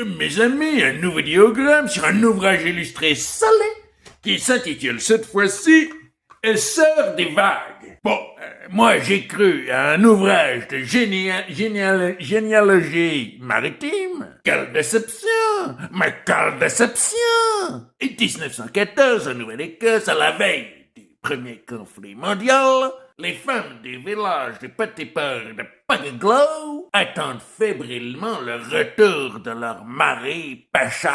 Mes amis, un nouveau diagramme sur un ouvrage illustré salé qui s'intitule cette fois-ci Essor des vagues. Bon, moi j'ai cru à un ouvrage de généalogie maritime. Quelle déception! Mais quelle déception! Et 1914, en Nouvelle-Écosse, à la veille du premier conflit mondial, les femmes du village de Petit Port de Pagaglow attendent fébrilement le retour de leur mari pêcheur,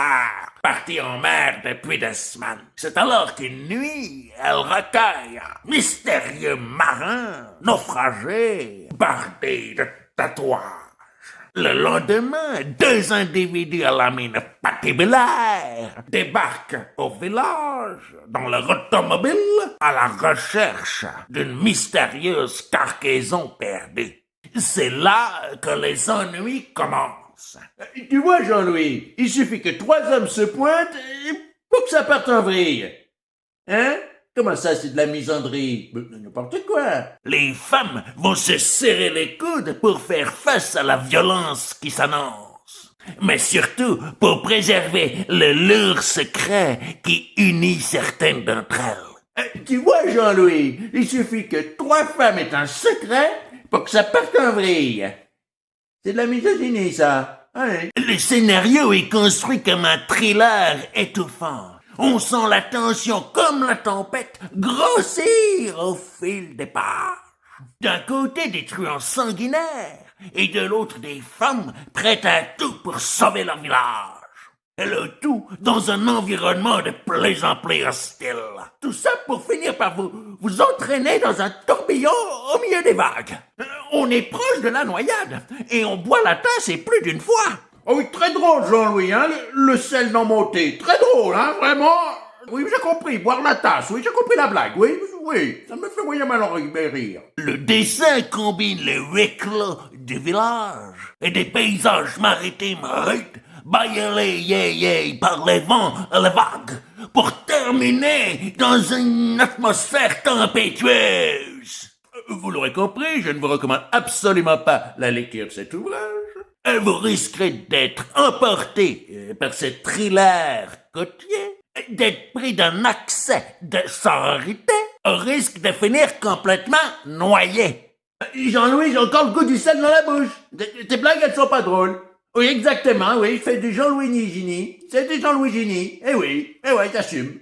parti en mer depuis des semaines. C'est alors qu'une nuit, elles recueillent un mystérieux marin naufragé, bardé de tatouages. Le lendemain, deux individus à la mine patibulaire débarquent au village dans leur automobile à la recherche d'une mystérieuse cargaison perdue. C'est là que les ennuis commencent. Tu vois, Jean-Louis, il suffit que trois hommes se pointent pour que ça parte en vrille. Hein? Comment ça, c'est de la misandrie? N'importe quoi. Les femmes vont se serrer les coudes pour faire face à la violence qui s'annonce. Mais surtout pour préserver le lourd secret qui unit certaines d'entre elles. Tu vois, Jean-Louis, il suffit que trois femmes aient un secret pour que ça parte en vrille. C'est de la misogynie, ça. Hein? Le scénario est construit comme un thriller étouffant. On sent la tension comme la tempête grossir au fil des pages. D'un côté, des truands sanguinaires, et de l'autre, des femmes prêtes à tout pour sauver leur village. Et le tout dans un environnement de plus en plus hostile. Tout ça pour finir par vous entraîner dans un tourbillon au milieu des vagues. On est proche de la noyade, et on boit la tasse et plus d'une fois. Oh oui, très drôle, Jean-Louis, hein, le sel dans mon thé. Très drôle, hein, vraiment. Oui, j'ai compris, boire la tasse, oui, j'ai compris la blague, oui, ça me fait moyennement rire. Le dessin combine le huis clos du village et des paysages maritimes rudes, bailés par les vents et les vagues, pour terminer dans une atmosphère tempétueuse. Vous l'aurez compris, je ne vous recommande absolument pas la lecture de cet ouvrage. Vous risquerez d'être emporté par ce thriller côtier, d'être pris d'un accès de sororité, au risque de finir complètement noyé. Jean-Louis, j'ai encore le goût du sel dans la bouche. Tes blagues, elles sont pas drôles. Oui, exactement, oui, je fais du Jean-Louis Gini. C'est du Jean-Louis Gini. Eh oui, t'assumes.